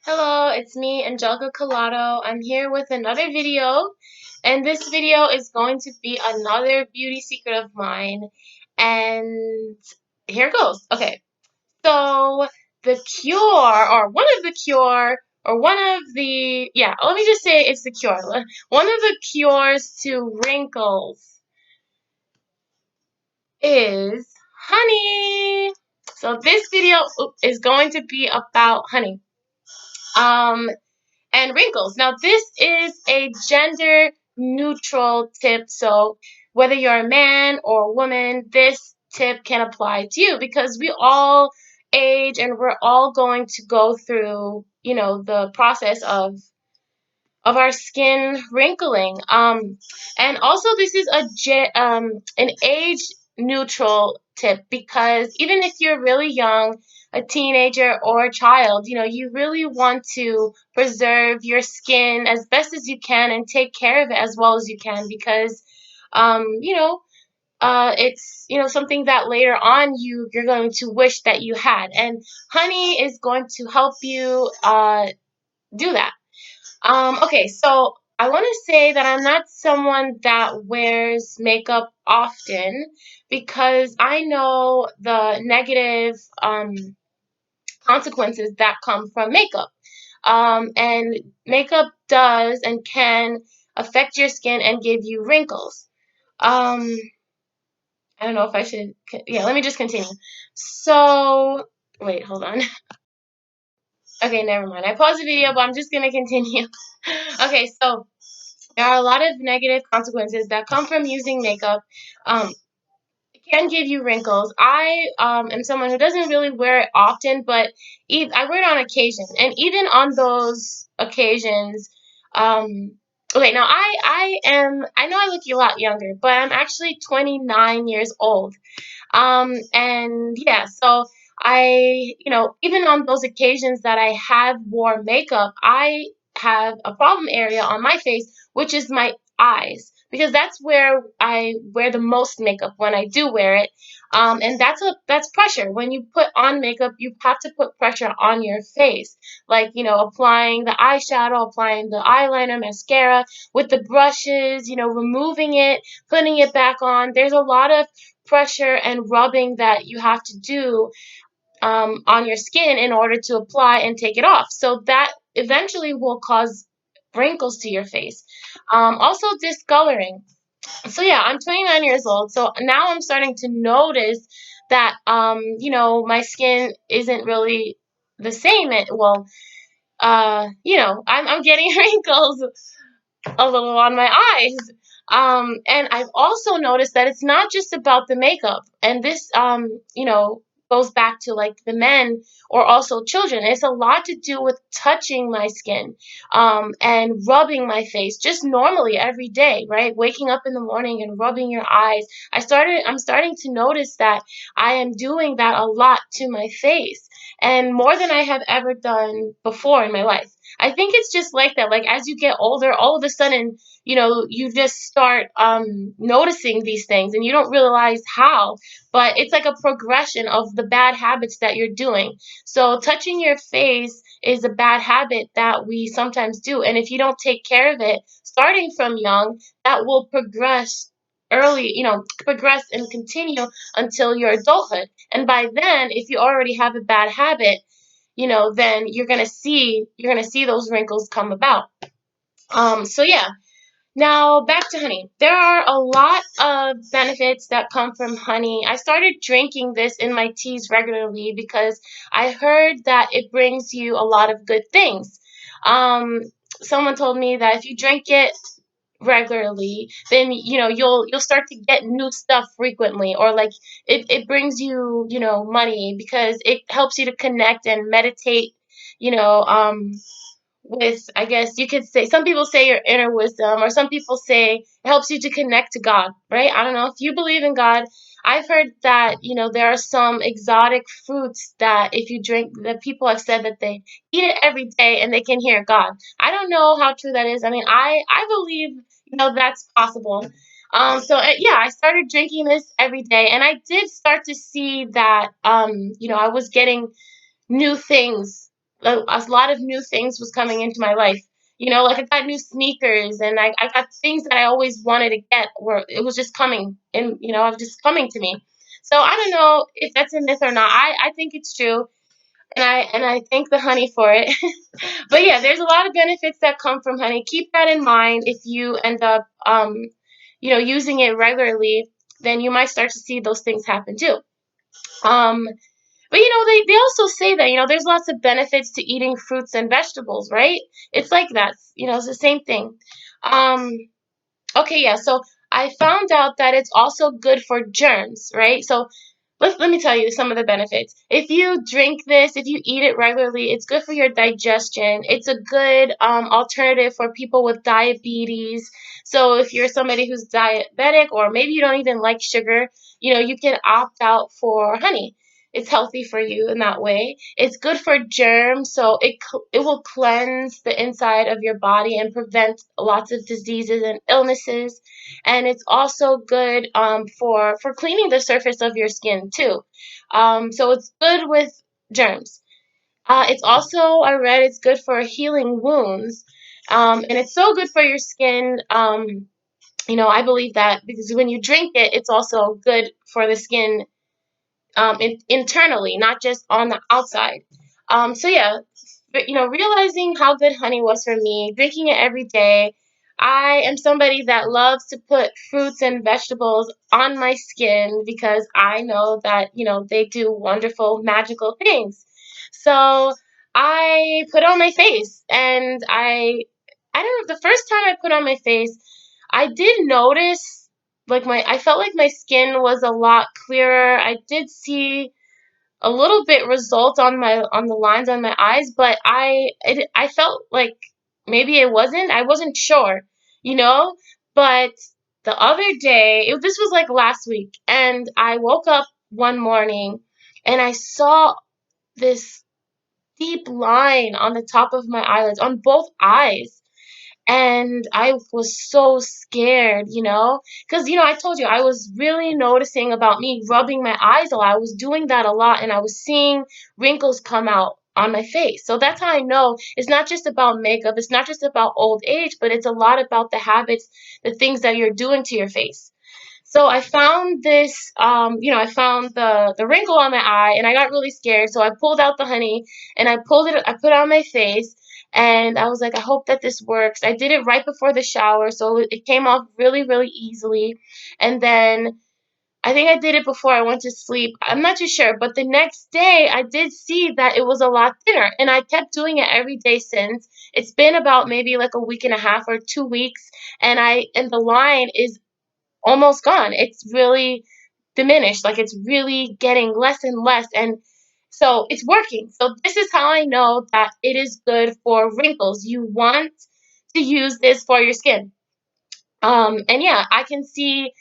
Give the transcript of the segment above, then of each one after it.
Hello, it's me, Angelica Collado. I'm here with another video, and this video is going to be another beauty secret of mine. And here goes. Okay, so the cure, or one of the cure, or one of the, yeah, let me just say it's the cure. One of the cures to wrinkles is honey. So this video is going to be about honey. Um, and wrinkles. Now, this is a gender neutral tip, so whether you're a man or a woman, this tip can apply to you because we all age and we're all going to go through, the process of our skin wrinkling. And also this is an age neutral tip because even if you're really young, a teenager or a child, you really want to preserve your skin as best as you can and take care of it as well as you can because, it's something that later on you're going to wish that you had, and honey is going to help you do that. Okay, so I want to say that I'm not someone that wears makeup often because I know the negative consequences that come from makeup. And makeup does and can affect your skin and give you wrinkles. Um, I don't know if I should, yeah, let me just continue. So, wait, hold on. Okay, never mind. I paused the video, but I'm just gonna continue. Okay, so there are a lot of negative consequences that come from using makeup. It can give you wrinkles. I am someone who doesn't really wear it often, but I wear it on occasion. And even on those occasions, okay, now I know I look a lot younger, but I'm actually 29 years old. And yeah, so even on those occasions that I have wore makeup, I have a problem area on my face, which is my eyes, because that's where I wear the most makeup when I do wear it. And that's pressure. When you put on makeup, you have to put pressure on your face, like, applying the eyeshadow, applying the eyeliner, mascara with the brushes, removing it, putting it back on. There's a lot of pressure and rubbing that you have to do on your skin in order to apply and take it off. So that eventually will cause wrinkles to your face. Also, discoloring. So yeah, I'm 29 years old. So now I'm starting to notice that my skin isn't really the same. I'm getting wrinkles a little on my eyes. And I've also noticed that it's not just about the makeup. And this, goes back to like the men or also children. It's a lot to do with touching my skin, and rubbing my face just normally every day, right? Waking up in the morning and rubbing your eyes. I'm starting to notice that I am doing that a lot to my face and more than I have ever done before in my life. I think it's just like that. Like as you get older, all of a sudden, you just start noticing these things and you don't realize how, but it's like a progression of the bad habits that you're doing. So touching your face is a bad habit that we sometimes do. And if you don't take care of it, starting from young, that will progress and continue until your adulthood. And by then, if you already have a bad habit, then you're gonna see those wrinkles come about. So yeah. Now back to honey. There are a lot of benefits that come from honey. I started drinking this in my teas regularly because I heard that it brings you a lot of good things. Um, Someone told me that if you drink it regularly, then you'll start to get new stuff frequently, or like it brings you money because it helps you to connect and meditate, you know um with, I guess you could say, some people say your inner wisdom, or some people say it helps you to connect to God, right? I don't know if you believe in God. I've heard that, there are some exotic fruits that if you drink, that people have said that they eat it every day and they can hear God. I don't know how true that is. I mean, I believe, that's possible. Yeah, I started drinking this every day, and I did start to see that, I was getting new things a lot of new things was coming into my life. Like I got new sneakers, and I got things that I always wanted to get, where it was just coming, and it was just coming to me. So I don't know if that's a myth or not. I think it's true, and I thank the honey for it. But yeah, there's a lot of benefits that come from honey. Keep that in mind if you end up using it regularly, then you might start to see those things happen too. Um, but they also say that, there's lots of benefits to eating fruits and vegetables, right? It's like that, it's the same thing. Um, okay, yeah, so I found out that it's also good for germs, right? So let me tell you some of the benefits. If you drink this, if you eat it regularly, it's good for your digestion. It's a good alternative for people with diabetes. So if you're somebody who's diabetic, or maybe you don't even like sugar, you can opt out for honey. It's healthy for you in that way. It's good for germs, so it will cleanse the inside of your body and prevent lots of diseases and illnesses. And it's also good for cleaning the surface of your skin too. So it's good with germs. It's also, I read, it's good for healing wounds, and it's so good for your skin. I believe that because when you drink it, it's also good for the skin, internally, not just on the outside. So yeah, but realizing how good honey was for me, drinking it every day. I am somebody that loves to put fruits and vegetables on my skin because I know that, they do wonderful, magical things. So I put it on my face, and I don't know, the first time I put on my face, I did notice, like, I felt like my skin was a lot clearer. I did see a little bit result on the lines on my eyes, but I felt like maybe I wasn't sure, you know. But the other day, this was like last week, and I woke up one morning and I saw this deep line on the top of my eyelids, on both eyes. And I was so scared, because, I told you I was really noticing about me rubbing my eyes a lot. I was doing that a lot, and I was seeing wrinkles come out on my face. So that's how I know it's not just about makeup, it's not just about old age, but it's a lot about the habits, the things that you're doing to your face. So I found this, I found the wrinkle on my eye, and I got really scared. So I pulled out the honey, and I put it on my face, and I was like, I hope that this works. I did it right before the shower, so it came off really, really easily. And then I think I did it before I went to sleep. I'm not too sure, but the next day I did see that it was a lot thinner, and I kept doing it every day since. It's been about maybe like a week and a half or 2 weeks, and the line is almost gone. It's really diminished. Like, it's really getting less and less. And so it's working. So this is how I know that it is good for wrinkles. You want to use this for your skin. And yeah, I can see,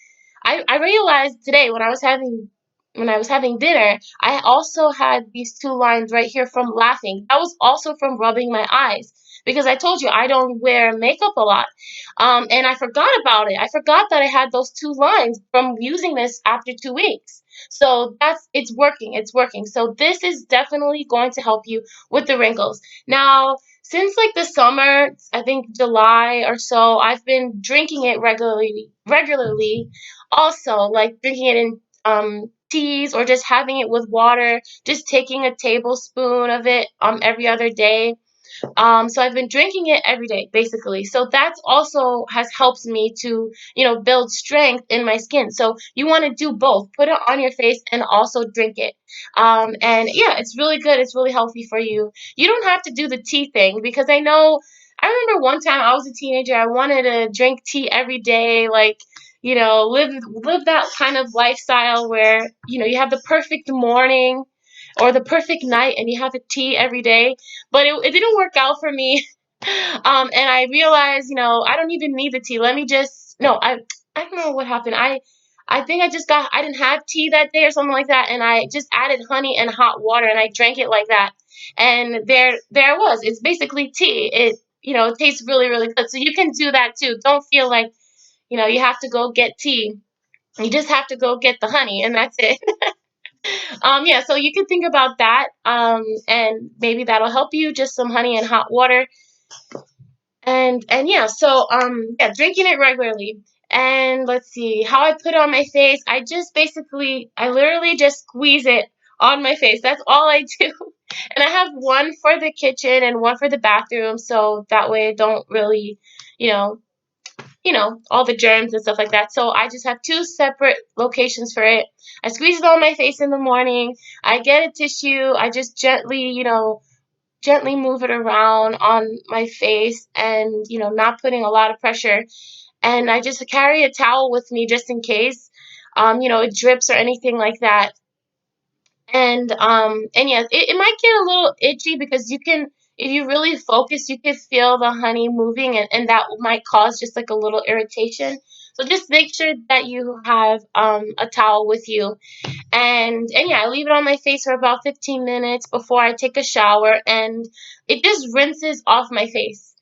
I realized today when I was having dinner, I also had these two lines right here from laughing. That was also from rubbing my eyes, because I told you I don't wear makeup a lot. And I forgot about it. I forgot that I had those two lines from using this after 2 weeks. So it's working. It's working. So this is definitely going to help you with the wrinkles. Now, since like the summer, I think July or so, I've been drinking it regularly. Also, like drinking it in teas, or just having it with water, just taking a tablespoon of it every other day. So I've been drinking it every day, basically. So that's also has helped me to, build strength in my skin. So you want to do both. Put it on your face and also drink it. And yeah, it's really good. It's really healthy for you. You don't have to do the tea thing, because I remember one time I was a teenager. I wanted to drink tea every day, like, live that kind of lifestyle where, you have the perfect morning or the perfect night, and you have a tea every day. But it didn't work out for me. And I realized, I don't even need the tea. Let me just no, I don't know what happened. I think I didn't have tea that day or something like that, and I just added honey and hot water, and I drank it like that. And there it was. It's basically tea. It tastes really, really good. So you can do that too. Don't feel like, you have to go get tea. You just have to go get the honey, and that's it. Yeah, so you could think about that, and maybe that'll help you. Just some honey and hot water, and yeah, so yeah, drinking it regularly. And let's see how I put it on my face. I just basically, I literally just squeeze it on my face. That's all I do. And I have one for the kitchen and one for the bathroom, so that way I don't really, you know, all the germs and stuff like that. So I just have two separate locations for it. I squeeze it on my face in the morning. I get a tissue. I just gently, gently move it around on my face and, not putting a lot of pressure. And I just carry a towel with me just in case, it drips or anything like that. And yeah, it might get a little itchy because you can, if you really focus, you can feel the honey moving, and that might cause just like a little irritation. So just make sure that you have a towel with you. And yeah, I leave it on my face for about 15 minutes before I take a shower, and it just rinses off my face.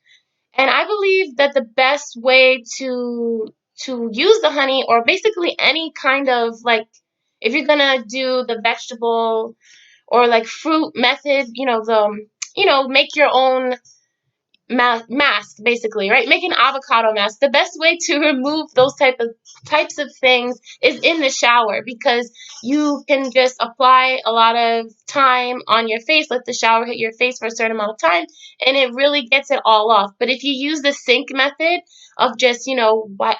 And I believe that the best way to use the honey, or basically any kind of, like, if you're gonna do the vegetable or like fruit method, make your own mask, basically, right? Make an avocado mask. The best way to remove those types of things is in the shower, because you can just apply a lot of time on your face, let the shower hit your face for a certain amount of time, and it really gets it all off. But if you use the sink method of just,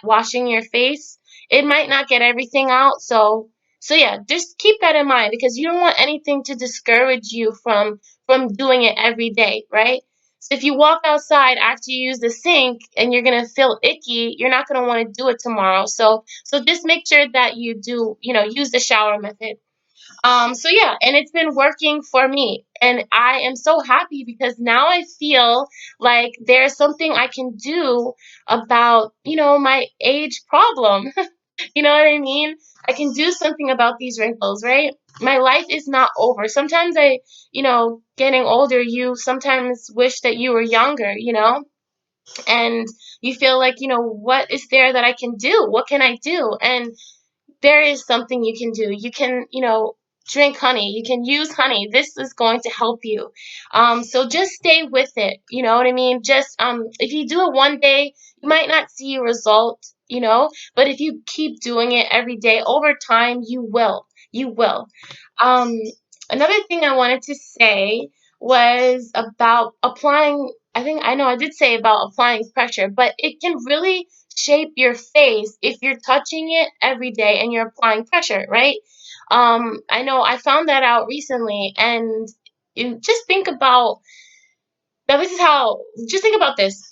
washing your face, it might not get everything out. So yeah, just keep that in mind, because you don't want anything to discourage you from doing it every day, right? So if you walk outside after you use the sink and you're gonna feel icky, you're not gonna want to do it tomorrow. So just make sure that you do, use the shower method. So yeah, and it's been working for me, and I am so happy because now I feel like there's something I can do about, my age problem. You know what I mean? I can do something about these wrinkles, right? My life is not over. Sometimes getting older, you sometimes wish that you were younger, and you feel like, what is there that I can do? What can I do? And there is something you can do. You can, drink honey. You can use honey. This is going to help you. So just stay with it. You know what I mean? Just if you do it one day, you might not see a result, but if you keep doing it every day, over time, you will. You will. Um, Another thing I wanted to say was about applying. I know I did say about applying pressure, but it can really shape your face if you're touching it every day and you're applying pressure, right? I know I found that out recently, and just think about, now this is how, just think about this.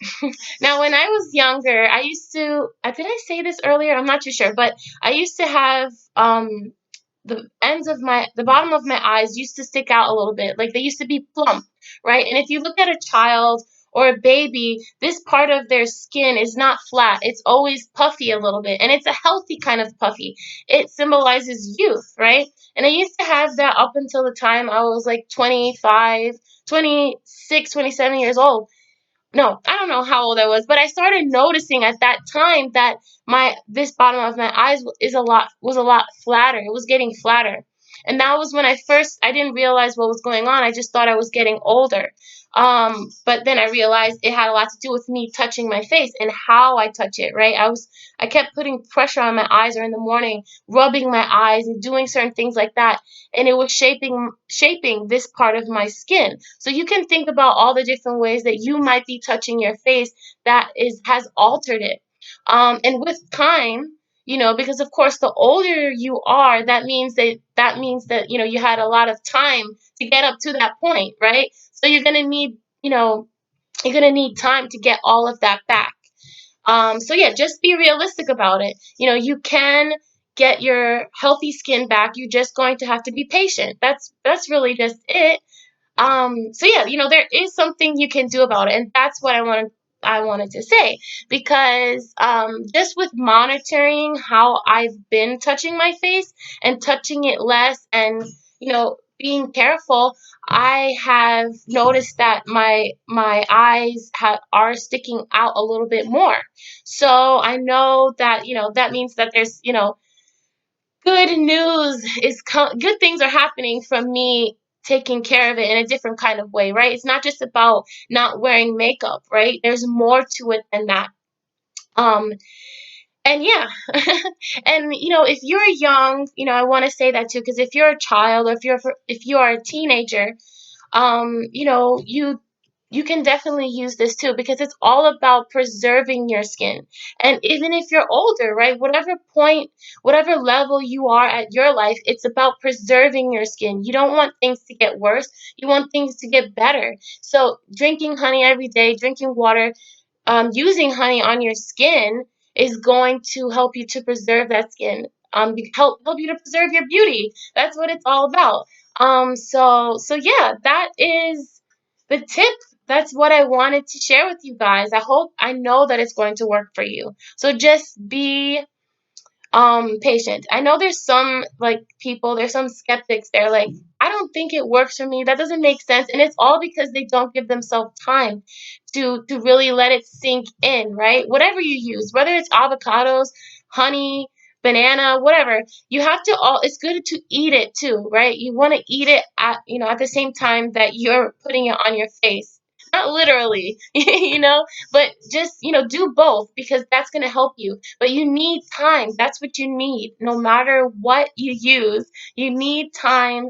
Now, when I was younger, I used to, did I say this earlier? I'm not too sure, but I used to have the bottom of my eyes used to stick out a little bit, like they used to be plump, right? And if you look at a child or a baby, this part of their skin is not flat, it's always puffy a little bit, and it's a healthy kind of puffy. It symbolizes youth, right? And I used to have that up until the time I was like 25, 26, 27 years old. No, I don't know how old I was, but I started noticing at that time that my this bottom of my eyes was a lot flatter. It was getting flatter. And that was when I didn't realize what was going on. I just thought I was getting older. But then I realized it had a lot to do with me touching my face and how I touch it, right? I kept putting pressure on my eyes, or in the morning rubbing my eyes and doing certain things like that, and it was shaping this part of my skin. So you can think about all the different ways that you might be touching your face that is has altered it. And with time, because of course the older you are, that means that you had a lot of time to get up to that point, right? So you're gonna need time to get all of that back. So yeah, just be realistic about it. You can get your healthy skin back. You're just going to have to be patient. That's really just it. So yeah, there is something you can do about it, and that's what I wanted to say, because just with monitoring how I've been touching my face and touching it less, and being careful, I have noticed that my eyes are sticking out a little bit more. So I know that that means that there's good news is good things are happening from me taking care of it in a different kind of way, right? It's not just about not wearing makeup, right? There's more to it than that. Um, and yeah, and if you're young, I want to say that too, because if you're a child, or if you are a teenager, you can definitely use this too, because it's all about preserving your skin. And even if you're older, right, whatever point, whatever level you are at your life, it's about preserving your skin. You don't want things to get worse. You want things to get better. So drinking honey every day, drinking water, using honey on your skin is going to help you to preserve that skin. Help you to preserve your beauty. That's what it's all about. So yeah, that is the tip. That's what I wanted to share with you guys. I know that it's going to work for you. So just be patient. I know there's some people, there's some skeptics, they're like, I don't think it works for me, that doesn't make sense, and it's all because they don't give themselves time to really let it sink in, right? Whatever you use, whether it's avocados, honey, banana, whatever, you have to all it's good to eat it too, right? You want to eat it at the same time that you're putting it on your face, not literally, but just, do both, because that's going to help you. But you need time. That's what you need. No matter what you use, you need time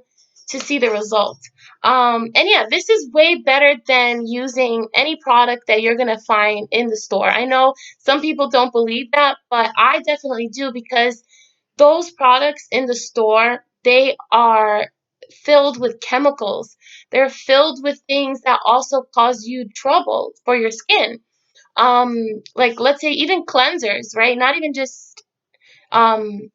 to see the result. And yeah, this is way better than using any product that you're going to find in the store. I know some people don't believe that, but I definitely do, because those products in the store, they are filled with chemicals. They're filled with things that also cause you trouble for your skin. Like, let's say even cleansers, right? Not even just um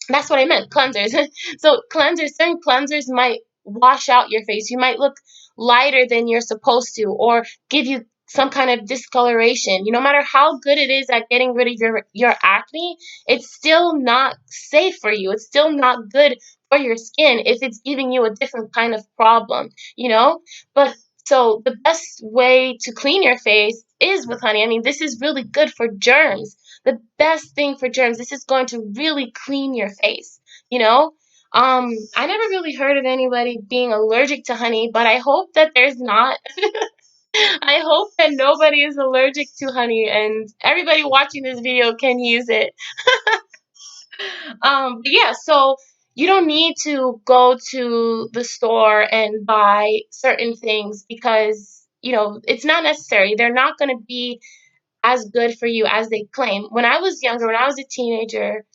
that's what I meant, cleansers. So certain cleansers might wash out your face. You might look lighter than you're supposed to, or give you some kind of discoloration. No matter how good it is at getting rid of your acne, it's still not safe for you. It's still not good for your skin if it's giving you a different kind of problem, you know? But so the best way to clean your face is with honey. I mean, this is really good for germs, the best thing for germs. This is going to really clean your face, you know? I never really heard of anybody being allergic to honey, but I hope that there's not. I hope that nobody is allergic to honey and everybody watching this video can use it. But yeah, so you don't need to go to the store and buy certain things, because, it's not necessary. They're not going to be as good for you as they claim. When I was younger, when I was a teenager,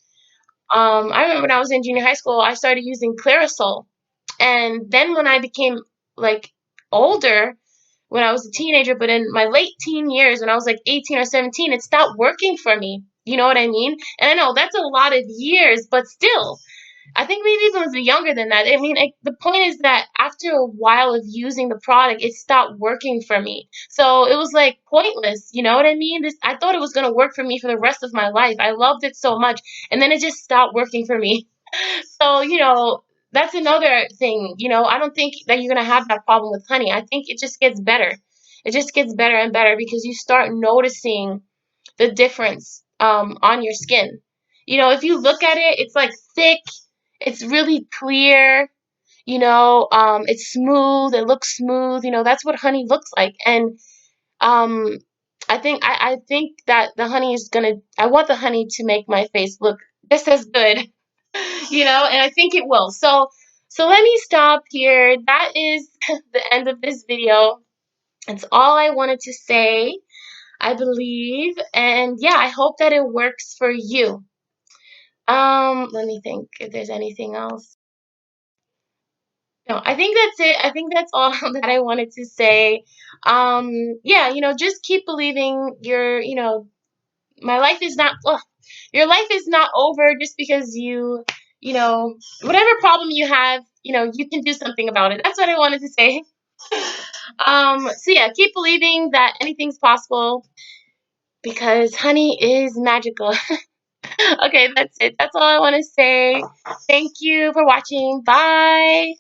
I remember when I was in junior high school, I started using Clearasil. And then when I became like older, when I was a teenager, but in my late teen years, when I was like 18 or 17, it stopped working for me. You know what I mean? And I know that's a lot of years, but still, I think maybe even was younger than that. I mean, the point is that after a while of using the product, it stopped working for me. So it was like pointless. You know what I mean? I thought it was gonna work for me for the rest of my life. I loved it so much, and then it just stopped working for me. So that's another thing. I don't think that you're gonna have that problem with honey. I think it just gets better. It just gets better and better, because you start noticing the difference on your skin. If you look at it, it's like thick, it's really clear, it's smooth, it looks smooth, that's what honey looks like. And um I think that the honey is gonna I want the honey to make my face look just as good, and I think it will. So let me stop here. That is the end of this video. That's all I wanted to say, I believe. And yeah, I hope that it works for you. Let me think if there's anything else. No, I think that's it. I think that's all that I wanted to say. Yeah, just keep believing my life is not, well, your life is not over just because whatever problem you have, you can do something about it. That's what I wanted to say. So yeah, keep believing that anything's possible, because honey is magical. Okay, that's it. That's all I want to say. Thank you for watching. Bye.